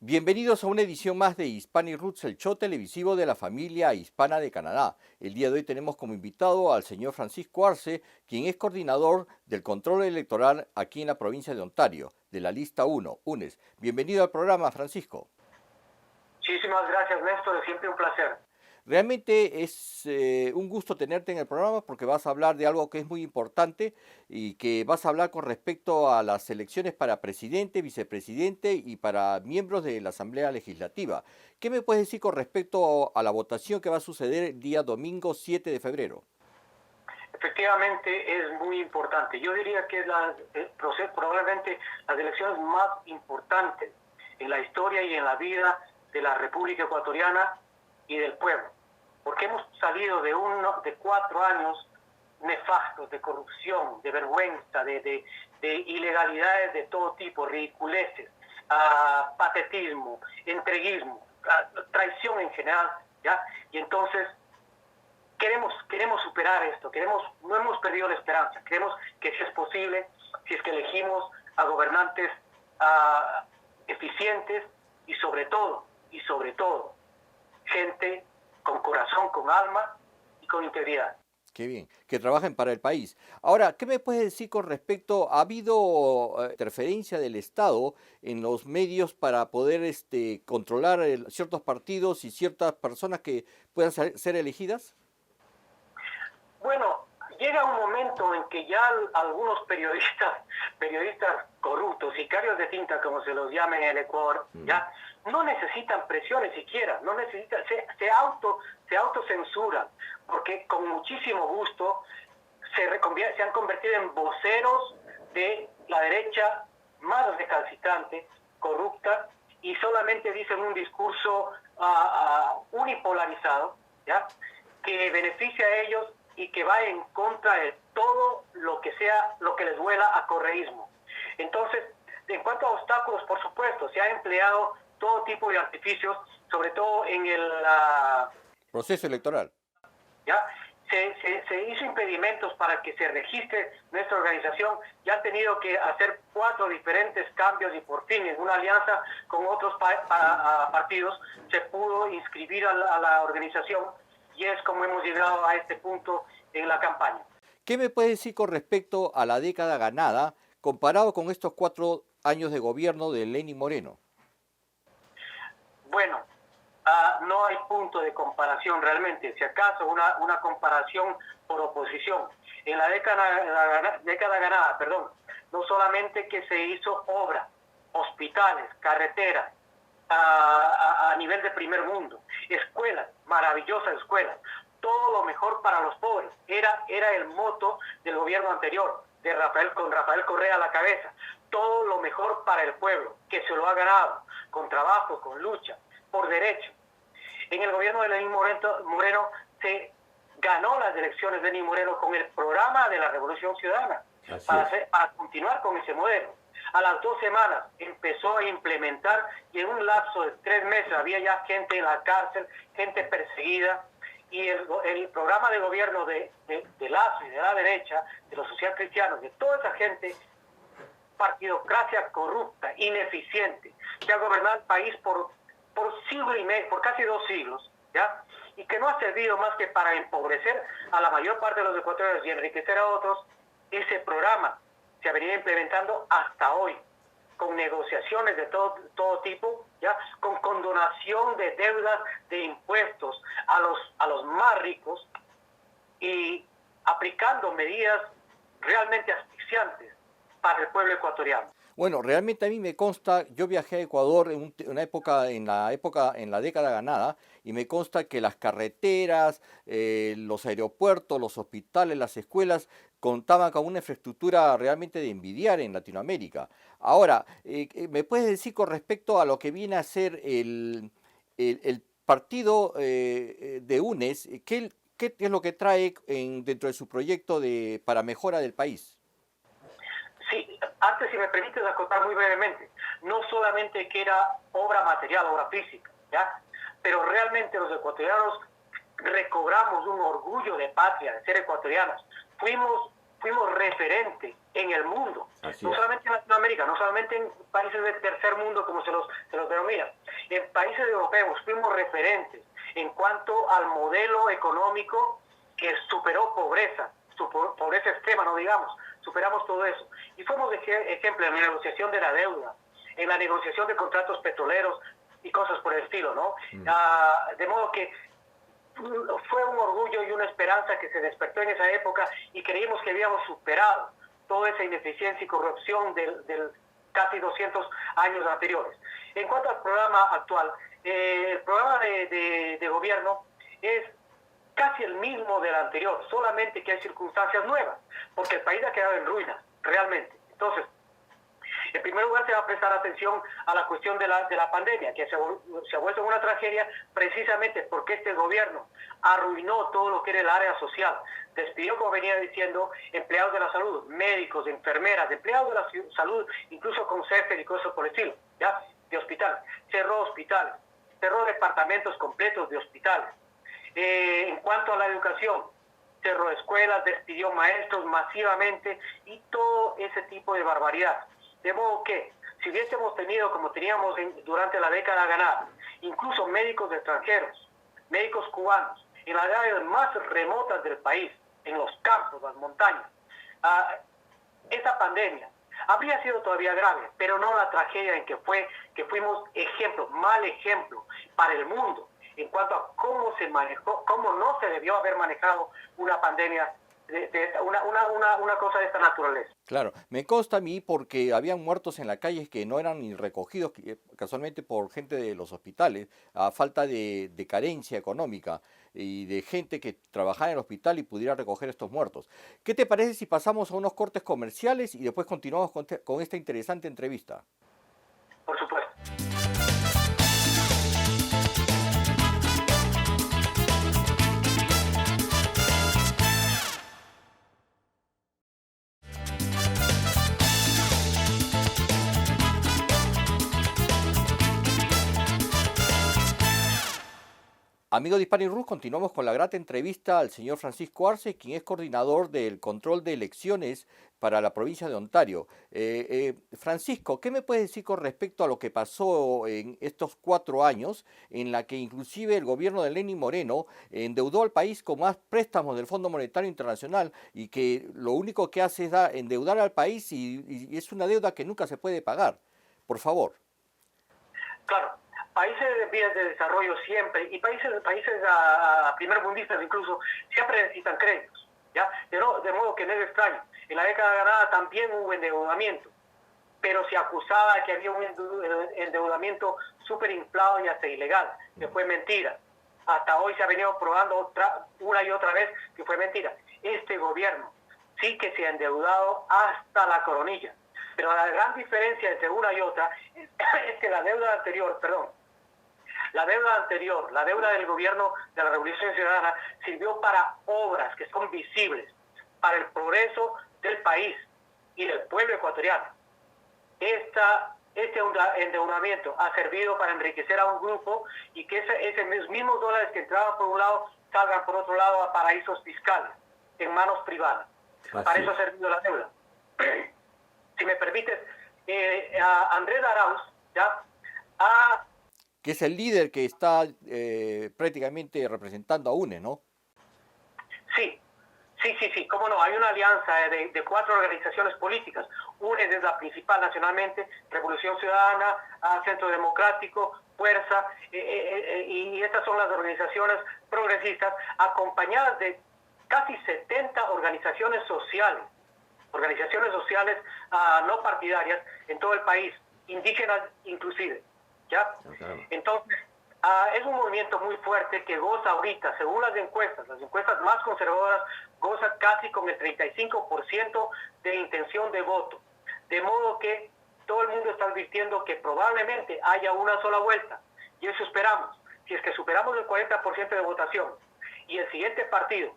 Bienvenidos a una edición más de Hispanic Roots, el show televisivo de la familia hispana de Canadá. El día de hoy tenemos como invitado al señor Francisco Arce, quien es coordinador del control electoral aquí en la provincia de Ontario, de la lista 1, UNES. Bienvenido al programa, Francisco. Muchísimas gracias, Néstor, es siempre un placer. Realmente es un gusto tenerte en el programa porque vas a hablar de algo que es muy importante y que vas a hablar con respecto a las elecciones para presidente, vicepresidente y para miembros de la Asamblea Legislativa. ¿Qué me puedes decir con respecto a la votación que va a suceder el día domingo 7 de febrero? Efectivamente es muy importante. Yo diría que es probablemente las elecciones más importantes en la historia y en la vida de la República Ecuatoriana y del pueblo. Porque hemos salido de 4 años nefastos de corrupción, de vergüenza, de ilegalidades de todo tipo, ridiculeces, patetismo, entreguismo, traición en general, ¿ya? Y entonces queremos superar esto, no hemos perdido la esperanza, creemos que sí es posible si es que elegimos a gobernantes eficientes y sobre todo, gente con corazón, con alma y con integridad. Qué bien, que trabajen para el país. Ahora, ¿qué me puedes decir con respecto? ¿Ha habido interferencia del Estado en los medios para poder controlar ciertos partidos y ciertas personas que puedan ser elegidas? Bueno, llega un momento en que ya algunos periodistas corruptos, sicarios de tinta como se los llama en el Ecuador, ya no necesitan presiones siquiera, no necesitan, se autocensuran, porque con muchísimo gusto se han convertido en voceros de la derecha más recalcitrante, corrupta, y solamente dicen un discurso unipolarizado, ¿ya? Que beneficia a ellos y que va en contra de todo lo que les huela a correísmo. Entonces, en cuanto a obstáculos, por supuesto, se ha empleado todo tipo de artificios, sobre todo en el Proceso electoral. ¿ya? Se hizo impedimentos para que se registre nuestra organización, ya ha tenido que hacer 4 diferentes cambios y por fin en una alianza con otros partidos se pudo inscribir a la organización y es como hemos llegado a este punto en la campaña. ¿Qué me puedes decir con respecto a la década ganada comparado con estos 4 años de gobierno de Lenín Moreno? Bueno, no hay punto de comparación realmente, si acaso una comparación por oposición. En la década ganada, no solamente que se hizo obra, hospitales, carreteras, a nivel de primer mundo, escuelas, maravillosas escuelas, todo lo mejor para los pobres, era el moto del gobierno anterior, con Rafael Correa a la cabeza, todo lo mejor para el pueblo, que se lo ha ganado, con trabajo, con lucha, por derecho. En el gobierno de Lenín Moreno se ganó las elecciones de Lenín Moreno con el programa de la Revolución Ciudadana, para continuar con ese modelo. A las 2 semanas empezó a implementar y en un lapso de 3 meses había ya gente en la cárcel, gente perseguida, y el programa de gobierno de Lazo y de la derecha, de los socialcristianos, de toda esa gente, partidocracia corrupta, ineficiente, que ha gobernado el país por siglo y medio, por casi 2 siglos, ¿ya? Y que no ha servido más que para empobrecer a la mayor parte de los ecuatorianos y enriquecer a otros. Ese programa se ha venido implementando hasta hoy, con negociaciones de todo tipo, ¿ya? Con condonación de deudas de impuestos a los más ricos y aplicando medidas realmente asfixiantes para el pueblo ecuatoriano. Bueno, realmente a mí me consta, yo viajé a Ecuador en la década ganada, y me consta que las carreteras, los aeropuertos, los hospitales, las escuelas contaban con una infraestructura realmente de envidiar en Latinoamérica. Ahora, ¿me puedes decir con respecto a lo que viene a ser el partido de UNES, qué es lo que trae dentro de su proyecto para mejora del país? Sí, antes, si me permites acotar muy brevemente, no solamente que era obra material, obra física, ¿ya? Pero realmente los ecuatorianos recobramos un orgullo de patria, de ser ecuatorianos. Fuimos referentes en el mundo, Así no es. solamente en Latinoamérica, no solamente en países del tercer mundo como se los denomina. En países europeos fuimos referentes en cuanto al modelo económico que superó pobreza, pobreza extrema, no digamos, superamos todo eso. Y fuimos ejemplo en la negociación de la deuda, en la negociación de contratos petroleros y cosas por el estilo, ¿no? De modo que fue un orgullo y una esperanza que se despertó en esa época y creímos que habíamos superado toda esa ineficiencia y corrupción del casi 200 años anteriores. En cuanto al programa actual, el programa de gobierno es casi el mismo del anterior, solamente que hay circunstancias nuevas, porque el país ha quedado en ruinas, realmente. Entonces, en primer lugar, se va a prestar atención a la cuestión de la pandemia, que se ha vuelto una tragedia precisamente porque este gobierno arruinó todo lo que era el área social. Despidió, como venía diciendo, empleados de la salud, médicos, enfermeras, empleados de la salud, incluso conserjes y cosas por el estilo, ¿ya? De hospitales. Cerró hospitales, cerró departamentos completos de hospitales. En cuanto a la educación, cerró escuelas, despidió maestros masivamente y todo ese tipo de barbaridad. De modo que, si hubiésemos tenido, como teníamos durante la década ganada, incluso médicos extranjeros, médicos cubanos, en las áreas más remotas del país, en los campos, las montañas, esa pandemia habría sido todavía grave, pero no la tragedia en que fuimos ejemplo, mal ejemplo para el mundo, en cuanto a cómo se manejó, cómo no se debió haber manejado una pandemia, una cosa de esta naturaleza. Claro, me consta a mí porque habían muertos en la calle que no eran ni recogidos casualmente por gente de los hospitales, a falta de carencia económica y de gente que trabajaba en el hospital y pudiera recoger estos muertos. ¿Qué te parece si pasamos a unos cortes comerciales y después continuamos con esta interesante entrevista? Por supuesto. Amigos de Hispanic Rus, continuamos con la grata entrevista al señor Francisco Arce, quien es coordinador del control de elecciones para la provincia de Ontario. Francisco, ¿qué me puedes decir con respecto a lo que pasó en estos 4 años, en la que inclusive el gobierno de Lenín Moreno endeudó al país con más préstamos del Fondo Monetario Internacional y que lo único que hace es endeudar al país y es una deuda que nunca se puede pagar? Por favor. Claro. Países de vías de desarrollo siempre, y países a primer mundistas incluso, siempre necesitan créditos, ¿ya? De modo que no es extraño. En la década ganada también hubo endeudamiento, pero se acusaba que había un endeudamiento súper inflado y hasta ilegal, que fue mentira. Hasta hoy se ha venido probando una y otra vez que fue mentira. Este gobierno sí que se ha endeudado hasta la coronilla, pero la gran diferencia entre una y otra es que la deuda anterior, la deuda del gobierno de la Revolución Ciudadana sirvió para obras que son visibles, para el progreso del país y del pueblo ecuatoriano. Este endeudamiento ha servido para enriquecer a un grupo y que esos mismos dólares que entraban por un lado salgan por otro lado a paraísos fiscales, en manos privadas. Así. Para eso ha servido la deuda. Si me permites, Andrés Arauz ya ha... Que es el líder que está prácticamente representando a UNE, ¿no? Sí, cómo no, hay una alianza de 4 organizaciones políticas. UNE es la principal nacionalmente, Revolución Ciudadana, Centro Democrático, Fuerza, y estas son las organizaciones progresistas, acompañadas de casi 70 organizaciones sociales no partidarias en todo el país, indígenas inclusive, ¿ya? Entonces, es un movimiento muy fuerte que goza ahorita, según las encuestas más conservadoras, goza casi con el 35% de intención de voto. De modo que todo el mundo está advirtiendo que probablemente haya una sola vuelta, y eso esperamos. Si es que superamos el 40% de votación y el siguiente partido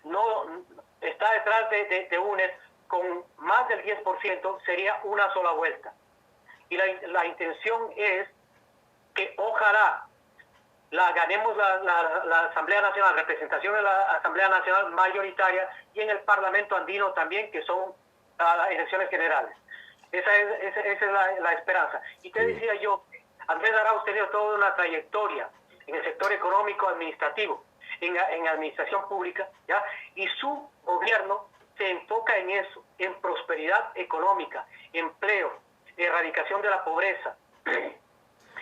no está detrás de UNES con más del 10%, sería una sola vuelta. Y la intención es que ojalá ganemos la Asamblea Nacional, representación de la Asamblea Nacional mayoritaria, y en el Parlamento andino también, que son a las elecciones generales. Esa es la esperanza. Y te decía yo, Andrés Arauz ha tenido toda una trayectoria en el sector económico administrativo, en administración pública, ¿ya? Y su gobierno se enfoca en eso, en prosperidad económica, empleo, erradicación de la pobreza,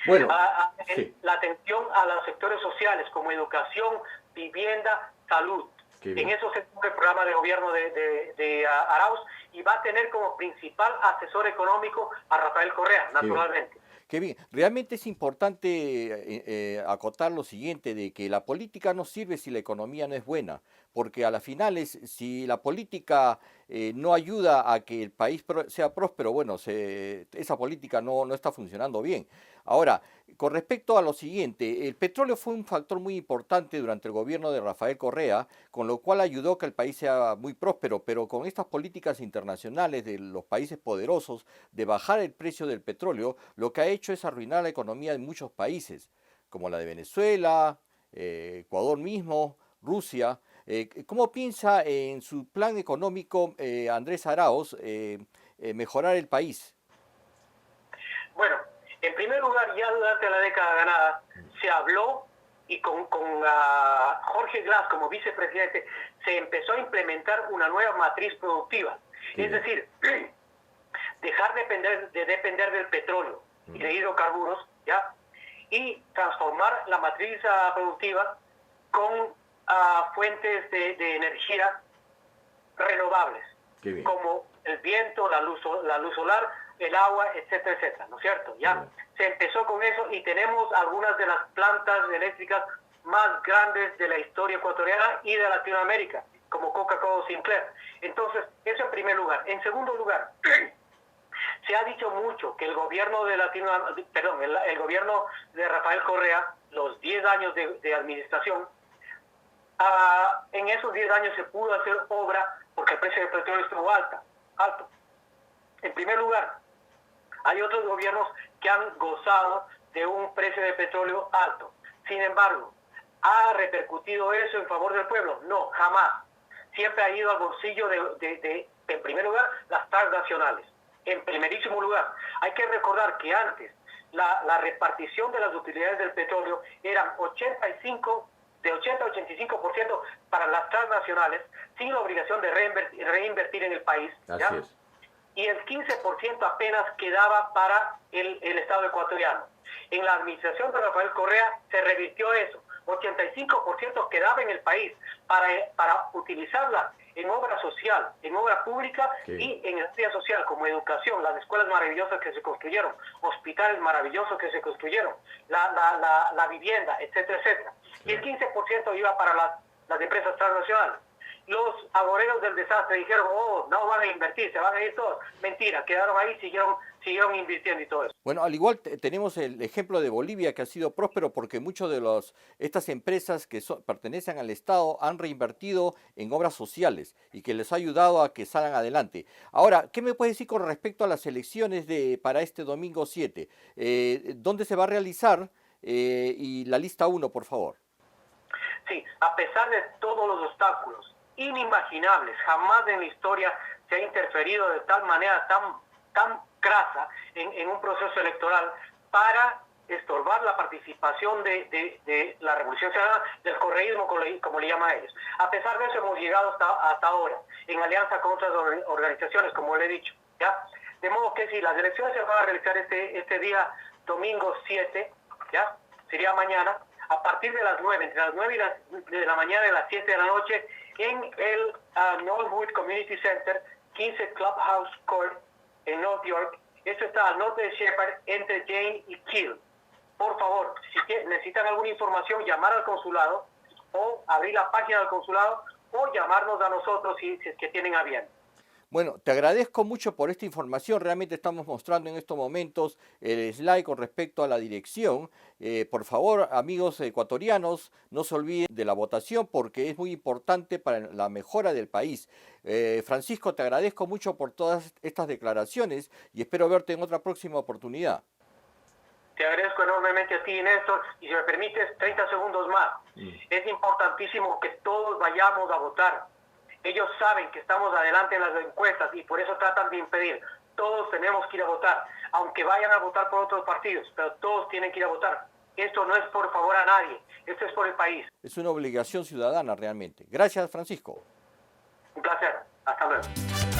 Bueno, la atención a los sectores sociales como educación, vivienda, salud. En eso se enfoca el programa de gobierno de Arauz, y va a tener como principal asesor económico a Rafael Correa, naturalmente. Qué bien. Realmente es importante acotar lo siguiente, de que la política no sirve si la economía no es buena, porque a las finales, si la política no ayuda a que el país sea próspero, bueno, esa política no está funcionando bien. Ahora, con respecto a lo siguiente, el petróleo fue un factor muy importante durante el gobierno de Rafael Correa, con lo cual ayudó a que el país sea muy próspero, pero con estas políticas internacionales de los países poderosos de bajar el precio del petróleo, lo que ha hecho es arruinar la economía de muchos países, como la de Venezuela, Ecuador mismo, Rusia. ¿Cómo piensa en su plan económico Andrés Arauz mejorar el país? Bueno, en primer lugar, ya durante la década ganada se habló, y con Jorge Glass como vicepresidente se empezó a implementar una nueva matriz productiva. Es decir, dejar de depender del petróleo y de hidrocarburos, ¿ya? Y transformar la matriz productiva con fuentes de energía renovables, como el viento, la luz solar, el agua, etcétera, etcétera, ¿no es cierto? Ya se empezó con eso, y tenemos algunas de las plantas eléctricas más grandes de la historia ecuatoriana y de Latinoamérica, como Coca-Cola, Sinclair. Entonces, eso en primer lugar. En segundo lugar, se ha dicho mucho que el gobierno de el gobierno de Rafael Correa, los 10 años de administración, en esos 10 años se pudo hacer obra porque el precio del petróleo estuvo alto. En primer lugar, hay otros gobiernos que han gozado de un precio de petróleo alto. Sin embargo, ¿ha repercutido eso en favor del pueblo? No, jamás. Siempre ha ido al bolsillo en primer lugar, las transnacionales. En primerísimo lugar, hay que recordar que antes la repartición de las utilidades del petróleo eran de 80 a 85% para las transnacionales, sin la obligación de reinvertir en el país. Así es. Y el 15% apenas quedaba para el Estado ecuatoriano. En la administración de Rafael Correa se revirtió eso. 85% quedaba en el país para utilizarla en obra social, en obra pública y en el área social, como educación, las escuelas maravillosas que se construyeron, hospitales maravillosos que se construyeron, la vivienda, etcétera, etcétera. Y el 15% iba para las empresas transnacionales. Los agoreros del desastre dijeron, no van a invertir, se van a ir todos. Mentira, quedaron ahí, siguieron invirtiendo y todo eso. Bueno, al igual tenemos el ejemplo de Bolivia, que ha sido próspero porque muchos de estas empresas que pertenecen al Estado han reinvertido en obras sociales y que les ha ayudado a que salgan adelante. Ahora, ¿qué me puedes decir con respecto a las elecciones para este domingo 7? ¿Dónde se va a realizar? Y la lista 1, por favor. Sí, a pesar de todos los obstáculos inimaginables, jamás en la historia se ha interferido de tal manera tan crasa en un proceso electoral para estorbar la participación de la Revolución Ciudadana, del correísmo, como le llaman a ellos. A pesar de eso hemos llegado hasta ahora, en alianza con otras organizaciones, como le he dicho, ¿ya? De modo que si las elecciones se van a realizar este día, domingo 7, ¿ya? Sería mañana, a partir de las 9, entre las 9 de la mañana y las 7 de la noche, en el Northwood Community Center, 15 Clubhouse Court, en North York. Esto está al norte de Shepherd, entre Jane y Kill. Por favor, si necesitan alguna información, llamar al consulado, o abrir la página del consulado, o llamarnos a nosotros si es que tienen a bien. Bueno, te agradezco mucho por esta información. Realmente estamos mostrando en estos momentos el slide con respecto a la dirección. Por favor, amigos ecuatorianos, no se olviden de la votación porque es muy importante para la mejora del país. Francisco, te agradezco mucho por todas estas declaraciones y espero verte en otra próxima oportunidad. Te agradezco enormemente a ti, Néstor, y si me permites, 30 segundos más. Es importantísimo que todos vayamos a votar. Ellos saben que estamos adelante en las encuestas y por eso tratan de impedir. Todos tenemos que ir a votar, aunque vayan a votar por otros partidos, pero todos tienen que ir a votar. Esto no es por favor a nadie, esto es por el país. Es una obligación ciudadana realmente. Gracias, Francisco. Un placer. Hasta luego.